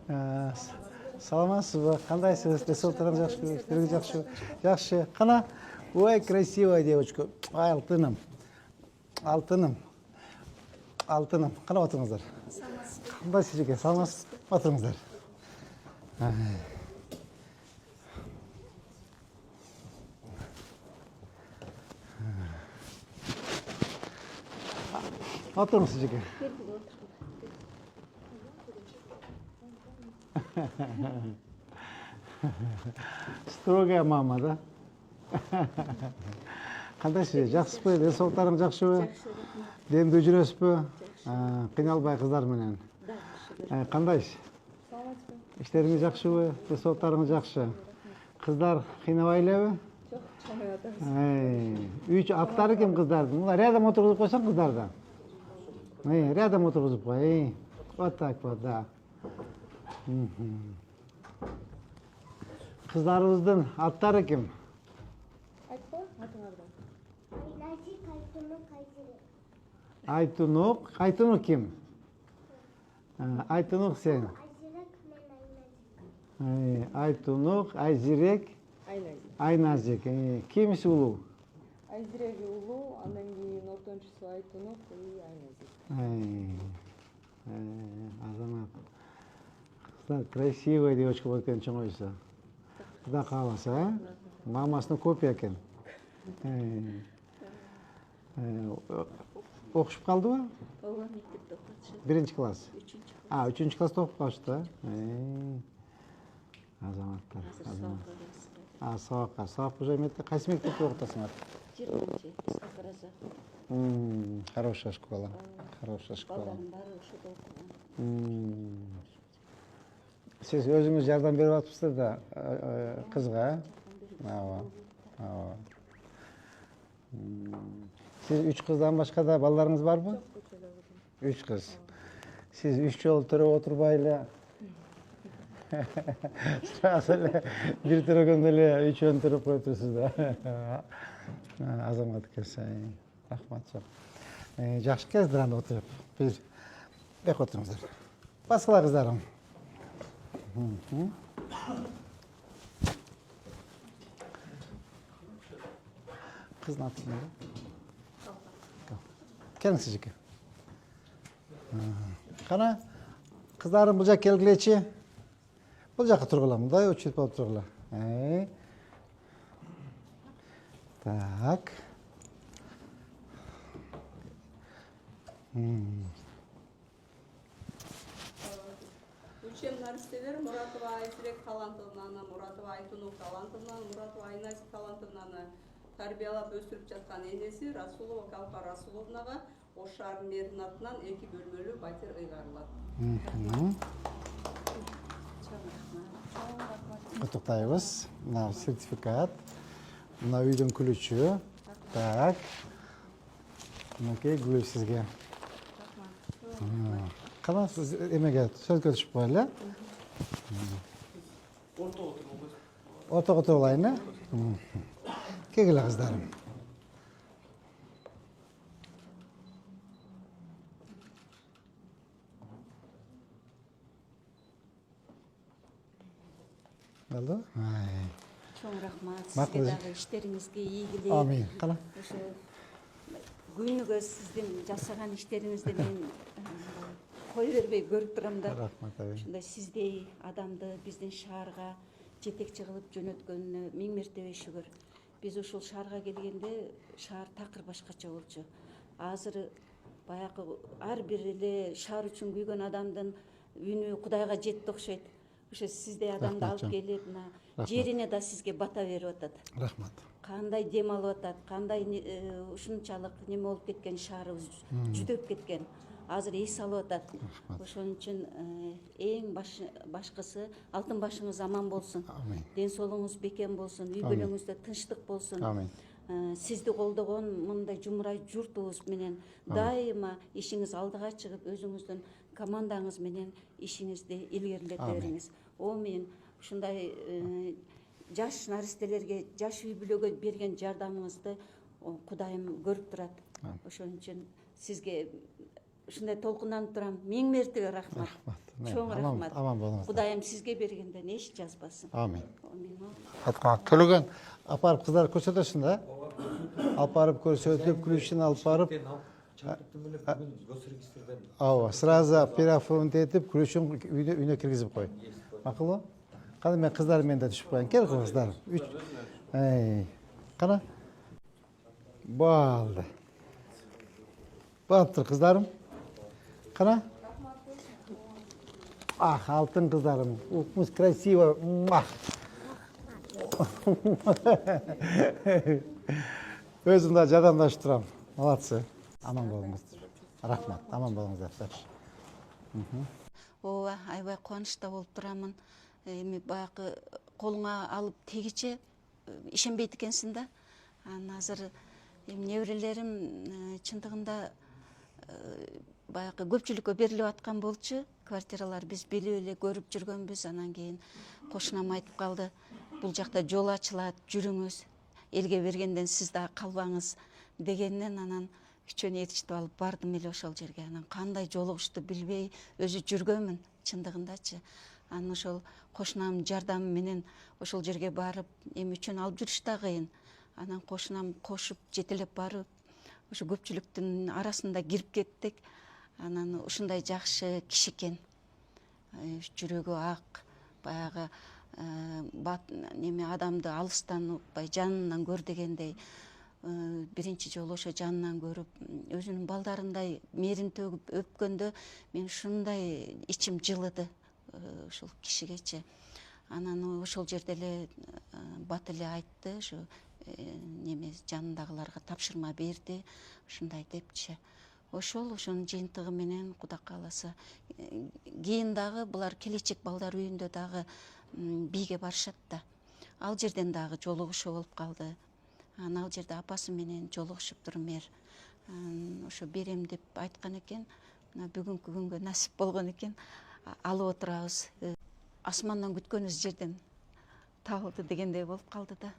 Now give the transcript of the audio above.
Саламатсызбы? Кандайсыз? Ресурстарың жакшы, işleriniz жакшы? Жакшы. Кана? Ой, красивая девочка. Алтыным. Алтыным. Алтыным. Кана отурыңыздар? Кандайсыз экен? Саламатсыз? Отурыңыздар. Отурыңыз экен. Строгая мама, да? Кандайсыз? Жакшысызбы? Денсаулыктарың жакшыбы? Демдүү жүрөсүзбү? Кыйналбай кыздар менен. Кандайсыз? İşleriniz жакшыбы? Денсаулыктарың жакшы? Кыздар кыйнабай элеби? Жок, чамай атабыз. Үч аттары ким кыздардын? Мына рядом отургузуп койсоң кыздардан. Рядом отургузуп кой. Вот так вот, да. Кыздарыбыздын аттары ким? Айтпа, атыңардан. Айтунук. Айтунук ким? Айтунук сен. Айтунук, Айзирек, Айназик. Кимиси улуу? Айзиреги улуу, андан кийин ортончусу Айтунук и Айназик. Азамат. Кыздар красивая девочка болуп кеткен чоңойсо. Кудай кааласа, мамасынын копия экен. Окушуп калдыбы? Ооба, мектепте окутчу. Биринчи класс. 3-чү. Үчүнчү класста окуп калышты. Азаматтар. Сабак уже кайсы мектепте окутасыңар? 20-чи, Сакараза. Хорошая школа. Хорошая школа. Балдардын баары ошодо окуган. Сиз өзүңүз жардам берип атыпсыздар да кызга, Ооба. Сиз 3 кыздан башка да балдарыңыз барбы? 3 кыз. Сиз 3 жолу төрөп отурбай эле сразу эле бир төрөгөндө эле 3-өн төрөп коюп турсуз да. Азамат экенсиң. Рахмат жок. Жакшы кездир анда отуруп. Бир бек отуруңуздар. Баскала кыздарым. Кыздын аты эмне? Келиңиз жеке. Кана, кыздарым бул жака келгилечи. Бул жака тургула, мындай очередь болуп тургула. Так. Өлчем наристелер Муратова Айзирек Талантовнаны, Муратова Айтунук Талантовнаны, Муратова Айназик Талантовнаны тарбиялап өстүрүп жаткан энеси Расулова Калпа Расуловнага Ош шаарынын мэринин атынан 2 бөлмөлүү батир ыйгарылат. Куттуктайбыз. Мына сертификат. Мына үйдүн күлүчү. Так. Мынакей гүл сизге. Кана эмеге сөзгө түшүп коелу. Ортого отурулайын, Кегиле кыздарым. Болду? Чоң рахмат. Сизге дагы иштериңизге ийгилик. Амин. Кана? Ошо күнүгө сиздин жасаган иштериңизди мен кой бербей көрүп турам да. Рахмат. Ушундай сиздей адамды биздин шаарга жетекчи кылып жөнөткөнүнө 1000 мертебе шүгүр. Биз ушул шаарга келгенде шаар такыр башкача болчу. Азыр баягы ар бир эле шаар үчүн күйгөн адамдын үнү Кудайга жетти окшойт. Ошо сиздей адамды алып келип, мына жерине да сизге бата берип атат. Рахмат. Кандай дем алып атат, кандай ушунчалык неме болуп кеткен, шаарыбыз жүдөп кеткен. Азыр эс алып атат. Ошон үчүн эң башкысы алтын башыңыз аман болсун. Ден соолугуңуз бекем болсун, үй бүлөңүздө тынчтык болсун. Амин. Сизди колдогон мындай жумурай журтубуз менен дайыма ишиңиз алдыга чыгып, өзүңүздүн командаңыз менен ишиңизди илгерилете бериңиз. Мен ушундай жаш наристелерге, жаш үй бүлөгө берген жардамыңызды Кудайым көрүп турат. Ошон үчүн сизге ушундай толкунданып турам. 1000 мертебе рахмат. чоң рахмат. Аман болуңуздар. Кудайым сизге бергенден эч жазбасын. Амин. Амин. Төлөгөн апарып кыздар көрсөтөсүң да? Алып барып көрсөтүп, ключин алып барып, ооба, сразу переоформить этип, ключин үйүнө киргизип кой. Макулбу? Кана мен кыздар менен да түшүп коеюн. Кел кыздар. Кана. Балды. Баптыр кыздарым. Кана. Ах, алтын кыздарым. Укмуз красиво. Өзүм да жардамдашып турам. Молодцы. Аман болуңуздар. Рахмат. Аман болуңуздар. Ооба, аябай кубанычта болуп турамын. Эми баягы колуңа алып тегиче ишенбейт экенсиң да. Анан азыр неберелерим чындыгында баягы көпчүлүккө берилип аткан болчу. Квартиралар биз билип эле көрүп жүргөнбүз. Анан кийин кошунам айтып калды. Бул жакта жол ачылат, жүрүңүз. Элге бергенден сиз да калбаңыз дегеннен анан үчөөнү ээрчитип алып бардым эле ошол жерге. Анан кандай жолугушту билбей өзү жүргөнмүн чындыгындачы. Анан ошол кошунам жардамы менен ошол жерге барып, эми үчөөнү алып жүрүш да кыйын. Анан кошунам кошуп жетелеп барып, ошо көпчүлүктүн арасында кирип кеттик. Анан ушундай жакшы киши экен. Жүрөгү ак, баягы неме адамды алыстан укпай жанынан көр дегендей. Биринчи жолу ошо жанынан көрүп, өзүнүн балдарындай мээрин төгүп өпкөндө мен ушундай ичим жылыды ушул кишигечи. Анан ошол жерде эле бат эле айтты, ошо неме жанындагыларга тапшырма берди, ушундай депчи. Ошонун жыйынтыгы менен Кудай кааласа кийин дагы булар келечек балдар үйүндө дагы бийге барышат да. Ал жерден дагы жолугушуу болуп калды. Ал жерде апасы менен жолугушуптур мэр. Ошо берем деп айткан экен. Мына бүгүнкү күнгө насип болгон экен. Алып отурабыз. Асмандан күткөнүбүз жерден табылды дегендей болуп калды да.